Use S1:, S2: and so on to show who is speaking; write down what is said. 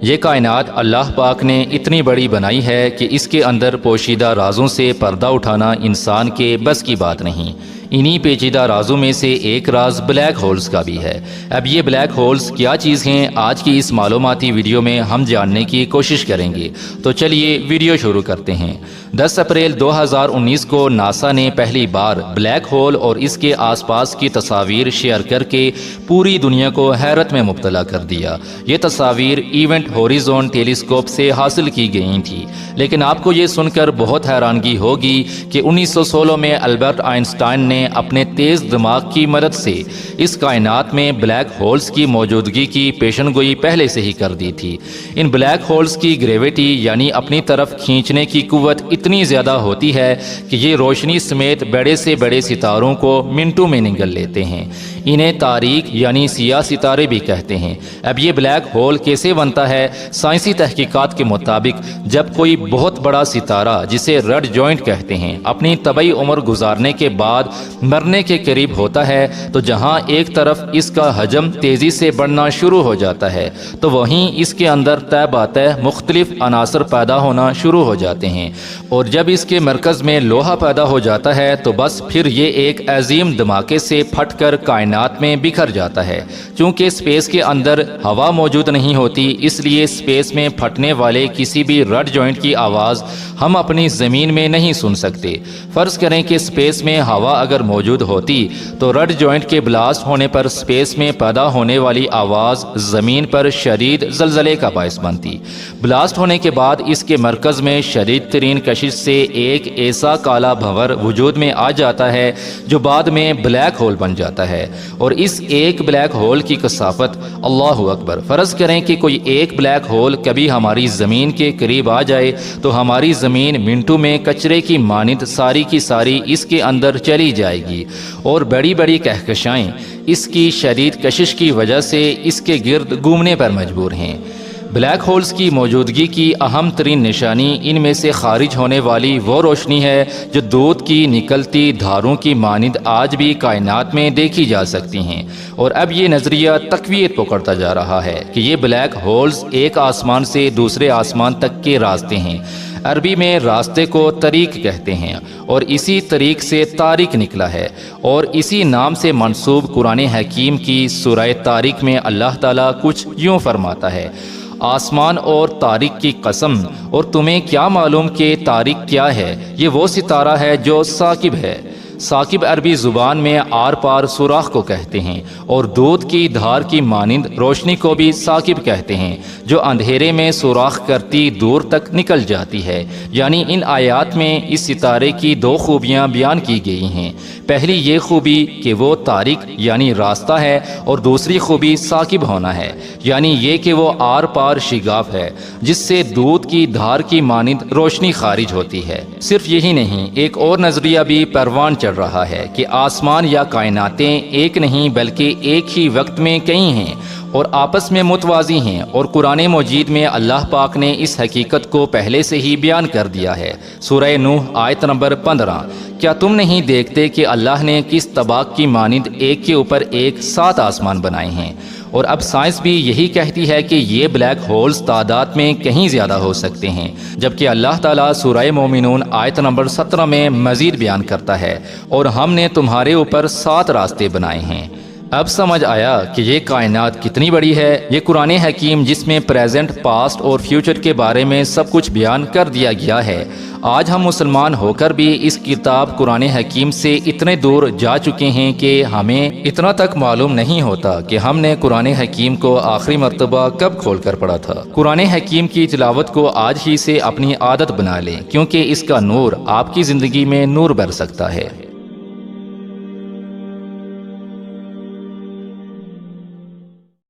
S1: یہ کائنات اللہ پاک نے اتنی بڑی بنائی ہے کہ اس کے اندر پوشیدہ رازوں سے پردہ اٹھانا انسان کے بس کی بات نہیں۔ انہی پیچیدہ رازوں میں سے ایک راز بلیک ہولز کا بھی ہے۔ اب یہ بلیک ہولز کیا چیز ہیں، آج کی اس معلوماتی ویڈیو میں ہم جاننے کی کوشش کریں گے۔ تو چلیے ویڈیو شروع کرتے ہیں۔ 10 اپریل 2019 کو ناسا نے پہلی بار بلیک ہول اور اس کے آس پاس کی تصاویر شیئر کر کے پوری دنیا کو حیرت میں مبتلا کر دیا۔ یہ تصاویر ایونٹ ہوریزون ٹیلیسکوپ سے حاصل کی گئی تھی، لیکن آپ کو یہ سن کر بہت حیرانگی ہوگی کہ 1916 میں البرٹ آئنسٹائن نے اپنے تیز دماغ کی مدد سے اس کائنات میں بلیک ہولز کی موجودگی کی پیشن گوئی پہلے سے ہی کر دی تھی۔ ان بلیک ہولز کی گریویٹی یعنی اپنی طرف کھینچنے کی قوت اتنی زیادہ ہوتی ہے کہ یہ روشنی سمیت بڑے سے بڑے ستاروں کو منٹوں میں نگل لیتے ہیں۔ انہیں تاریک یعنی سیاہ ستارے بھی کہتے ہیں۔ اب یہ بلیک ہول کیسے بنتا ہے؟ سائنسی تحقیقات کے مطابق جب کوئی بہت بڑا ستارہ جسے ریڈ جوائنٹ کہتے ہیں اپنی طبعی عمر گزارنے کے بعد مرنے کے قریب ہوتا ہے، تو جہاں ایک طرف اس کا حجم تیزی سے بڑھنا شروع ہو جاتا ہے تو وہیں اس کے اندر طے باتہ مختلف عناصر پیدا ہونا شروع ہو جاتے ہیں، اور جب اس کے مرکز میں لوہا پیدا ہو جاتا ہے تو بس پھر یہ ایک عظیم دھماکے سے پھٹ کر کائنات میں بکھر جاتا ہے۔ چونکہ اسپیس کے اندر ہوا موجود نہیں ہوتی، اس لیے اسپیس میں پھٹنے والے کسی بھی ریڈ جوائنٹ کی آواز ہم اپنی زمین میں نہیں سن سکتے۔ فرض کریں کہ اسپیس میں ہوا اگر موجود ہوتی تو ریڈ جوائنٹ کے بلاسٹ ہونے پر اسپیس میں پیدا ہونے والی آواز زمین پر شدید زلزلے کا باعث بنتی۔ بلاسٹ ہونے کے بعد اس کے مرکز میں شدید ترین کشش سے ایک ایسا کالا بھنور وجود میں آ جاتا ہے جو بعد میں بلیک ہول بن جاتا ہے، اور اس ایک بلیک ہول کی کثافت اللہ اکبر۔ فرض کریں کہ کوئی ایک بلیک ہول کبھی ہماری زمین کے قریب آ جائے تو ہماری زمین منٹوں میں کچرے کی مانند ساری کی ساری اس کے اندر چلی جائے گی، اور بڑی بڑی کہکشائیں اس کی شدید کشش کی وجہ سے اس کے گرد گھومنے پر مجبور ہیں۔ بلیک ہولز کی موجودگی کی اہم ترین نشانی ان میں سے خارج ہونے والی وہ روشنی ہے جو دودھ کی نکلتی دھاروں کی مانند آج بھی کائنات میں دیکھی جا سکتی ہیں، اور اب یہ نظریہ تقویت پکڑتا جا رہا ہے کہ یہ بلیک ہولز ایک آسمان سے دوسرے آسمان تک کے راستے ہیں۔ عربی میں راستے کو طریق کہتے ہیں، اور اسی طریق سے طارق نکلا ہے، اور اسی نام سے منسوب قرآن حکیم کی سورہ طارق میں اللہ تعالیٰ کچھ یوں فرماتا ہے: آسمان اور طارق کی قسم، اور تمہیں کیا معلوم کہ طارق کیا ہے؟ یہ وہ ستارہ ہے جو ثاقب ہے۔ ثاقب عربی زبان میں آر پار سوراخ کو کہتے ہیں، اور دودھ کی دھار کی مانند روشنی کو بھی ثاقب کہتے ہیں جو اندھیرے میں سوراخ کرتی دور تک نکل جاتی ہے۔ یعنی ان آیات میں اس ستارے کی دو خوبیاں بیان کی گئی ہیں۔ پہلی یہ خوبی کہ وہ طارق یعنی راستہ ہے، اور دوسری خوبی ثاقب ہونا ہے، یعنی یہ کہ وہ آر پار شگاف ہے جس سے دودھ کی دھار کی مانند روشنی خارج ہوتی ہے۔ صرف یہی نہیں، ایک اور نظریہ بھی پروان چڑھ رہا ہے کہ آسمان یا کائناتیں ایک نہیں بلکہ ایک ہی وقت میں کئی ہیں اور آپس میں متوازی ہیں، اور قرآن مجید میں اللہ پاک نے اس حقیقت کو پہلے سے ہی بیان کر دیا ہے۔ سورہ نوح آیت نمبر 15: کیا تم نہیں دیکھتے کہ اللہ نے کس طباق کی مانند ایک کے اوپر ایک 7 آسمان بنائے ہیں؟ اور اب سائنس بھی یہی کہتی ہے کہ یہ بلیک ہولز تعداد میں کہیں زیادہ ہو سکتے ہیں، جبکہ اللہ تعالیٰ سورہ مومنون آیت نمبر 17 میں مزید بیان کرتا ہے: اور ہم نے تمہارے اوپر 7 راستے بنائے ہیں۔ اب سمجھ آیا کہ یہ کائنات کتنی بڑی ہے۔ یہ قرآن حکیم جس میں پریزنٹ، پاسٹ اور فیوچر کے بارے میں سب کچھ بیان کر دیا گیا ہے۔ آج ہم مسلمان ہو کر بھی اس کتاب قرآن حکیم سے اتنے دور جا چکے ہیں کہ ہمیں اتنا تک معلوم نہیں ہوتا کہ ہم نے قرآن حکیم کو آخری مرتبہ کب کھول کر پڑھا تھا۔ قرآن حکیم کی تلاوت کو آج ہی سے اپنی عادت بنا لیں، کیونکہ اس کا نور آپ کی زندگی میں نور بھر سکتا ہے۔